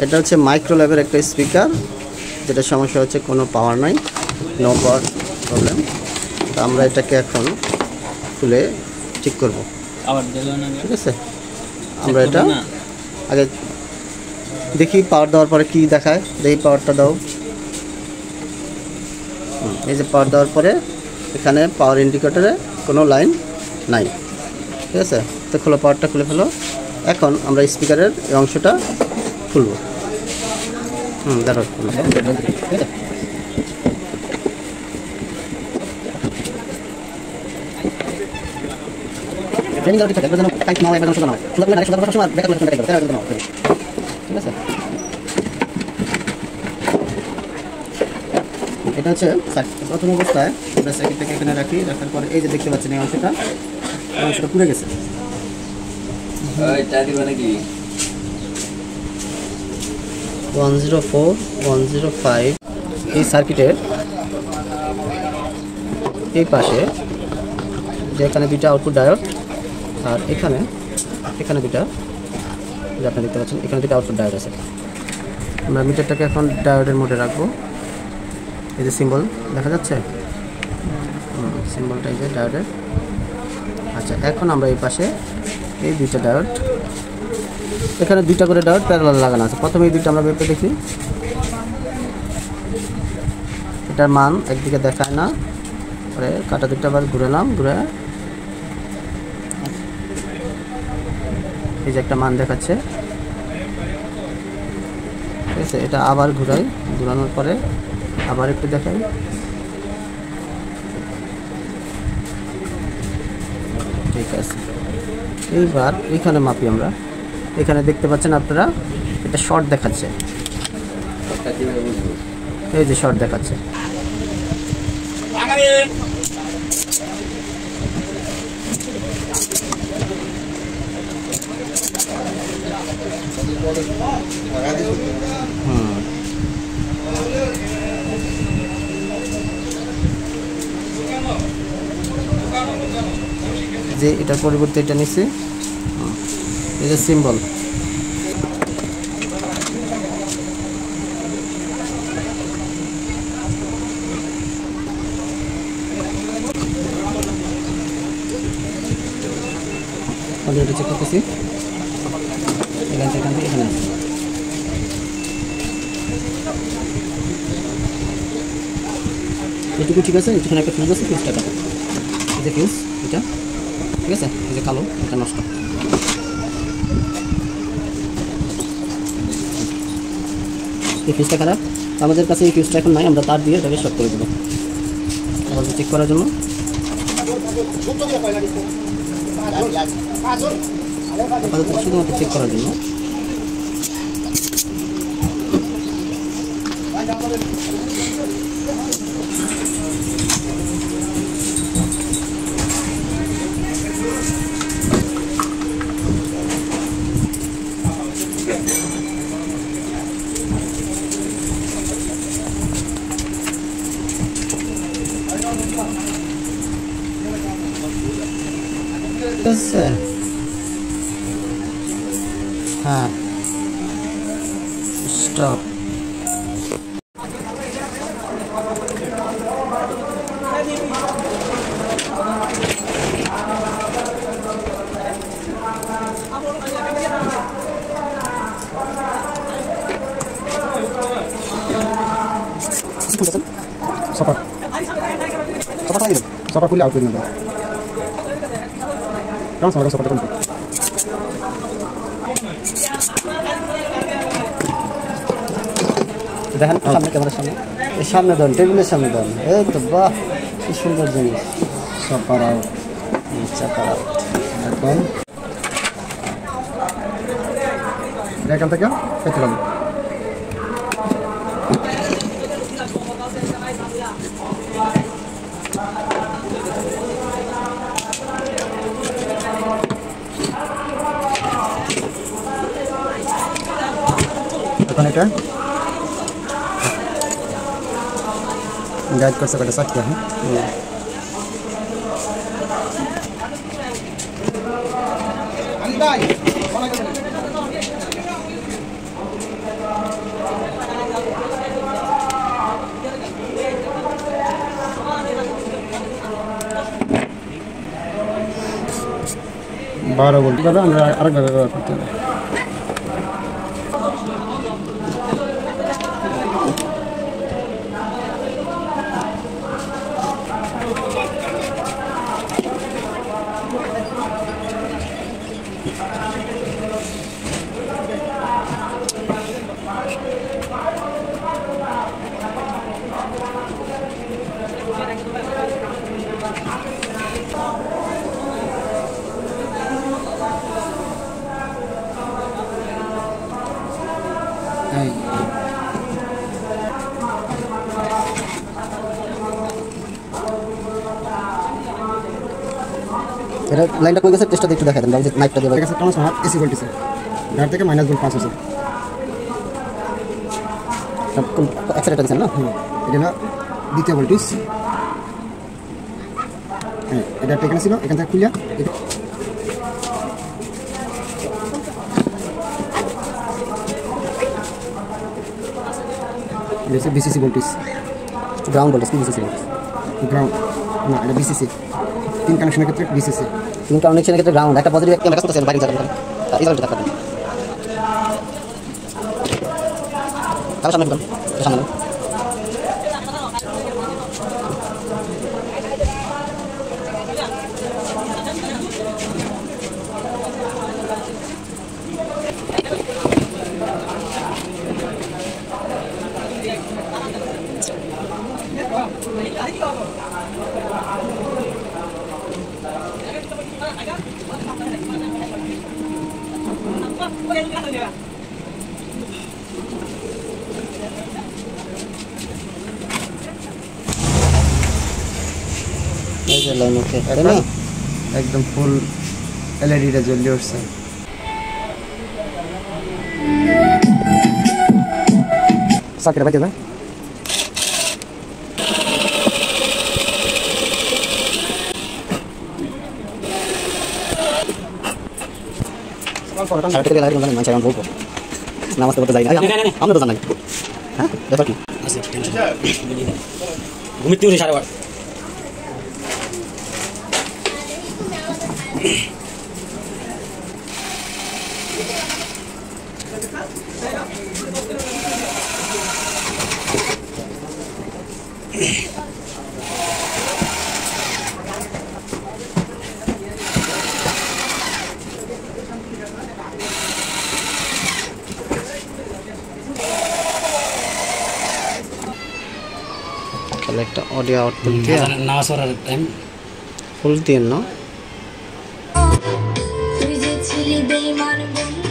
এটা হচ্ছে মাইক্রোল্যাবের একটা স্পিকার, যেটা সমস্যা হচ্ছে কোনো পাওয়ার নাই, নো পাওয়ার প্রবলেম। তো আমরা এটাকে এখন খুলে ঠিক করব। ঠিক আছে, আমরা এটা আগে দেখি পাওয়ার দেওয়ার পরে কি দেখায়। দেখি পাওয়ারটা দাও। এই যে পাওয়ার দেওয়ার পরে এখানে পাওয়ার ইন্ডিকেটরে কোনো লাইন নাই। ঠিক আছে, তো খোলো, পাওয়ারটা খুলে ফেলো। এখন আমরা স্পিকারের এই অংশটা খুলব। দেখো ট্রেনিং ঠিক আছে। এটা হচ্ছে প্রথম অবস্থায় আমরা সার্কিটটাকে এখানে রাখি, রাখার পরে এই যে দেখতে পাচ্ছেন এই অংশটা পুড়ে গেছে। 104 105 এই সার্কিটের এই পাশে যে এখানে দুইটা আউটপুট ডায়োড, আর এখানে দুইটা, যে আপনারা দেখতে পাচ্ছেন এখানে দুইটা আউটপুট ডায়োড আছে। আমরা মিটারটাকে এখন ডায়োডের মোডে রাখবো। এই যে সিম্বল দেখা যাচ্ছে, সিম্বলটা এই যে ডায়োডের। আচ্ছা, এখন আমরা এই পাশে এই দুইটা ডায়োড, এখানে দুইটা করে ডায়োড প্যারালাল লাগানো আছে। প্রথমে এই দুইটা আমরা বের করে দেখি। এটার মান একদিকে দেখায় না, পরে কাটা দুইটা আবার ঘুরালাম, ঘুরে এই যে একটা মান দেখাচ্ছে। ঠিক আছে, এটা আবার ঘুরাই, ঘুরানোর পরে আবার একটু দেখাই। ঠিক আছে, এইবার এখানে মাপি আমরা। এখানে দেখতে পাচ্ছেন আপনারা, এটা শর্ট দেখাচ্ছে। এই যে শর্ট দেখাচ্ছে। যে এটার পরিবর্তে এটা নিচ্ছে, এই যে সিম্বল। এটা চেক করতেছি, এখান থেকে এখানে এটুকু ঠিক আছে। এখানে একটা ফিউজ আছে, ফিউজটা কাটো। এই যে ফিউজ এটা, ঠিক আছে, এই যে কালো, এটা নষ্ট। এই ফিউজটা খারাপ, আমাদের কাছে এই ফিউজটা এখন নাই, আমরা তার দিয়ে এটাকে শর্ট করে দেবো। আবার চেক করার জন্য শুধুমাত্র চেক করার জন্য হ্যাঁ, স্টপ। সফা খুলে আউট করে নেব। কেমন সফা সফাটা কোন দেখেন সামনে, ক্যামেরার সামনে, এই সামনে দেন, টেবিলের সামনে দেন। এই তো বাহ, কি সুন্দর জিনিস। সফার আউট, চাপার আউট। এখন এখান থেকে পেতে পারবো। এখন এটা গাইড করছে কটা চারটে। হ্যাঁ, 12 ভোল্ট ভাবে আমরা আরেকভাবে ব্যবহার করতে হবে। এটা লাইনটা কই গেছে টেস্টটা একটু দেখাই দেন যে নাইটটা দিয়ে গেছে ট্রান্সফরমার এসি ভোল্টেজে ঘর থেকে মাইনাস ভোল্ট পাস হচ্ছে এক্সট্রাটা দিছেন না এটা না দ্বিতীয় ভোল্টেজ হ্যাঁ এটা এখানে ছিল এখান থেকে খুলিয়া এটা বিসিসি ভোল্টেজ গ্রাউন্ড ভোল্টেজ কি বিসিসি গ্রাউন্ড না এটা বিসিসি তিন কানেকশনের ক্ষেত্রে বিসিসি তিন কানেকশনের ক্ষেত্রে গ্রাউন্ড একটা পজিটিভ একটা মেসেজ করতেছেন বাইরে যাবেন এই জায়গাটা দেখাবেন তাহলে সামনে ঢুকুন সামনে এই যে লাইন ওকে তাই না একদম ফুল এলইডিটা জ্বলে উঠছে সার্কিট বাইতে না সার্কিট থেকে লাইট কোন জানেন আমি বলবো নামাজ পড়তে যাই না আমরা তো জানি হ্যাঁ ব্যাপার কি আছে টেনশন ঘুমিতে উঠে 8:30 তাহলে একটা অডিও আউটপুট দিয়ে নামাজ পড়ার টাইম ফুল দিয়ে না তুই যে ছিলি বেঈমান বন্ধু